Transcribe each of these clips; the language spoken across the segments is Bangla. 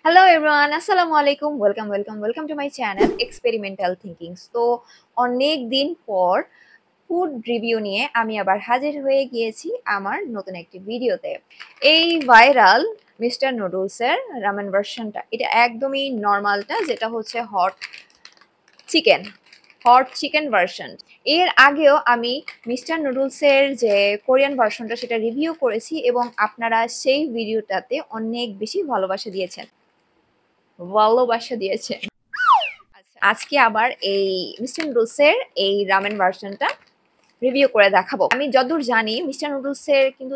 Hello everyone, আসসালামু আলাইকুম, welcome to my channel experimental thinkings. তো অনেক দিন পর ফুড রিভিউ নিয়ে আমি আবার হাজির হয়ে গিয়েছি আমার নতুন একটি ভিডিওতে। এই ভাইরাল মিস্টার নুডলসের রামেন ভার্সনটা, এটা একদমই নর্মালটা, যেটা হচ্ছে হট চিকেন ভার্সন। এর আগেও আমি মিস্টার নুডলসের যে কোরিয়ান ভার্সনটা সেটা রিভিউ করেছি এবং আপনারা সেই ভিডিওটাতে অনেক বেশি ভালোবাসা দিয়েছে। আজকে আবার এই মিস্টার নুডলসের এই রামেন ভার্সনটা রিভিউ করে দেখাবো। আমি যতদূর জানি মিস্টার নুডলসের কিন্তু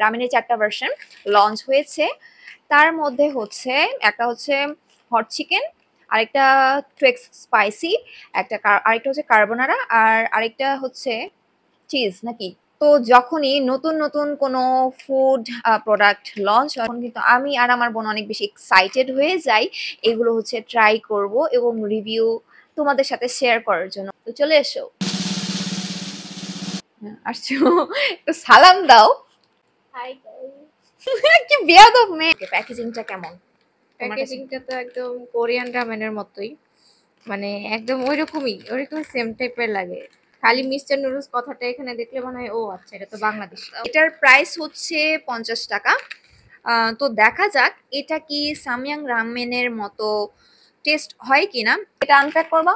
রামেনের 4টা ভার্সন লঞ্চ হয়েছে। তার মধ্যে হচ্ছে একটা হচ্ছে হট চিকেন, আরেকটা টুয়েক্স স্পাইসি, আরেকটা হচ্ছে কার্বোনারা, আর আরেকটা হচ্ছে চিজ নাকি। তো যখনই নতুন নতুন কোনো ফুড প্রোডাক্ট লঞ্চ হয়, তখন কিন্তু আমি আর আমার বোন অনেক বেশি এক্সাইটেড হয়ে যাই এগুলো হচ্ছে ট্রাই করব এবং রিভিউ তোমাদের সাথে শেয়ার করার জন্য। তো চলে এসো, আসছো, একটু সালাম দাও। হাই গাইস, কি বেয়াদব মেয়ে। প্যাকেজিংটা কেমন? প্যাকেজিংটা তো একদম কোরিয়ান রামেনের মতোই, মানে একদম ওইরকমই সেম টাইপের লাগে। খালি মিস্টার নুডলস কথাটা এখানে দেখলে মনে হয় ও আচ্ছা এটা তো বাংলাদেশ। এটার প্রাইস হচ্ছে 50 টাকা। তো দেখা যাক এটা কি সাময়াং রামেনের মতো টেস্ট হয় কিনা। এটা আনপ্যাক করবা।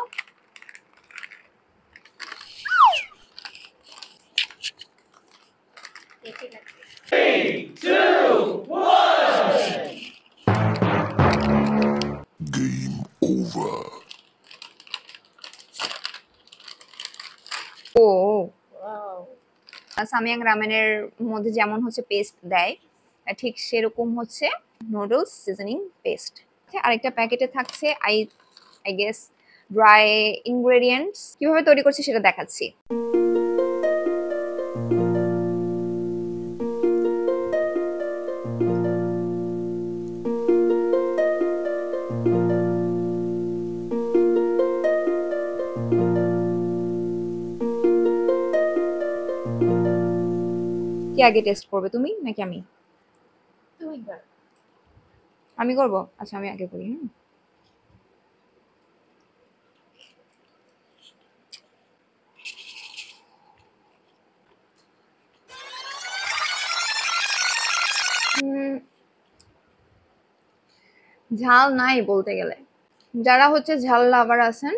Three, two, one. Game over. ও ওয়াও, সাময়াং রামেনের মধ্যে যেমন হচ্ছে পেস্ট দেয়, ঠিক সেরকম হচ্ছে নুডলস সিজনিং পেস্ট। আরেকটা প্যাকেটে থাকছে আই গেস ড্রাই ইনগ্রেডিয়েন্টস। কিভাবে তৈরি করছে সেটা দেখাচ্ছি। কি আগে টেস্ট করবে, তুমি নাকি আমি? তুমি বল। আমি করব, আচ্ছা আমি আগে করি। ঝাল নাই বলতে গেলে। যারা হচ্ছে ঝাল লাভার আছেন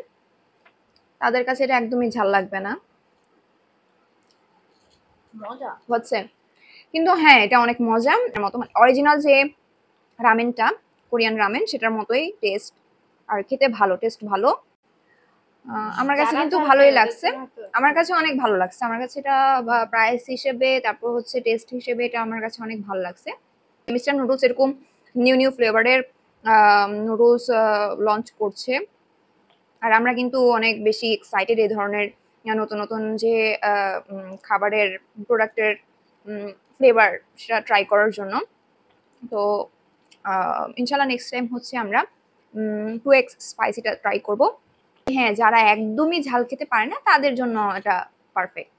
তাদের কাছে এটা একদমই ঝাল লাগবে না মজা হচ্ছে, কিন্তু হ্যাঁ এটা অনেক মজা মতো, অরিজিনাল যে রামেনটা কোরিয়ান রামেন সেটার মতোই টেস্ট, আর খেতে ভালো, টেস্ট ভালো। আমার কাছে যারা কিন্তু ঝাল ভালোই খায় ওদের লাগছে, জন্য তো আমার কাছে অনেক ভালো লাগছে। আমার কাছে এটা প্রাইস হিসেবে, তারপর হচ্ছে টেস্ট হিসেবে এটা আমার কাছে অনেক ভালো লাগছে। মিস্টার নুডলস এরকম নিউ ফ্লেভারের নুডলস লঞ্চ করছে, আর আমরা কিন্তু অনেক বেশি এক্সাইটেড এই ধরনের নতুন নতুন যে খাবারের প্রোডাক্টের ফ্লেভার সেটা ট্রাই করার জন্য। তো ইনশাল্লাহ নেক্সট টাইম হচ্ছে আমরা 2x স্পাইসিটা ট্রাই করব। হ্যাঁ, যারা একদমই ঝাল খেতে পারে না তাদের জন্য এটা পারফেক্ট।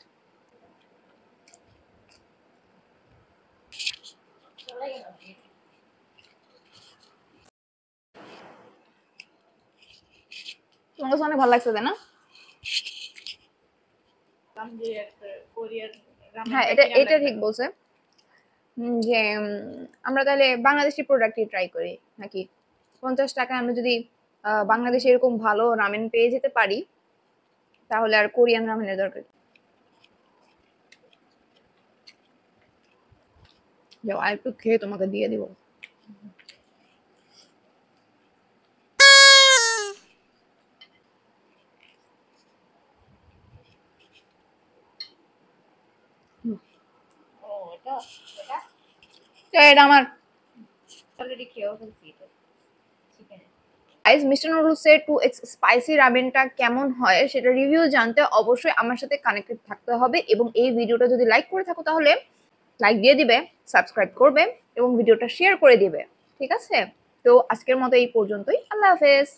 তোমার কাছে অনেক ভালো লাগছে তাই না? কোরিয়ান হ্যাঁ, এটা ঠিক বলছে। যে আমরা তাহলে বাংলাদেশি প্রোডাক্টই ট্রাই করি নাকি? 50 টাকায় আমরা যদি বাংলাদেশে এরকম ভালো রামেন পেয়ে যেতে পারি, তাহলে আর কোরিয়ান রামেনের দরকার কি? যাও, আর একটু খেয়ে তোমাকে দিয়ে দিব। ও এটা এটা এটা আমার অলরেডি খেয়েও ফেলছি এটা চিকেন। গাইস, মিস্টার নুডলসের 2x স্পাইসি রামেনটা কেমন হয় সেটা রিভিউ জানতে অবশ্যই আমার সাথে কানেক্টেড থাকতে হবে, এবং এই ভিডিওটা যদি লাইক করে থাকো তাহলে লাইক দিয়ে দিবে, সাবস্ক্রাইব করবে এবং ভিডিওটা শেয়ার করে দিবে। ঠিক আছে? তো আজকের মতো এই পর্যন্তই। আল্লাহ হাফেজ।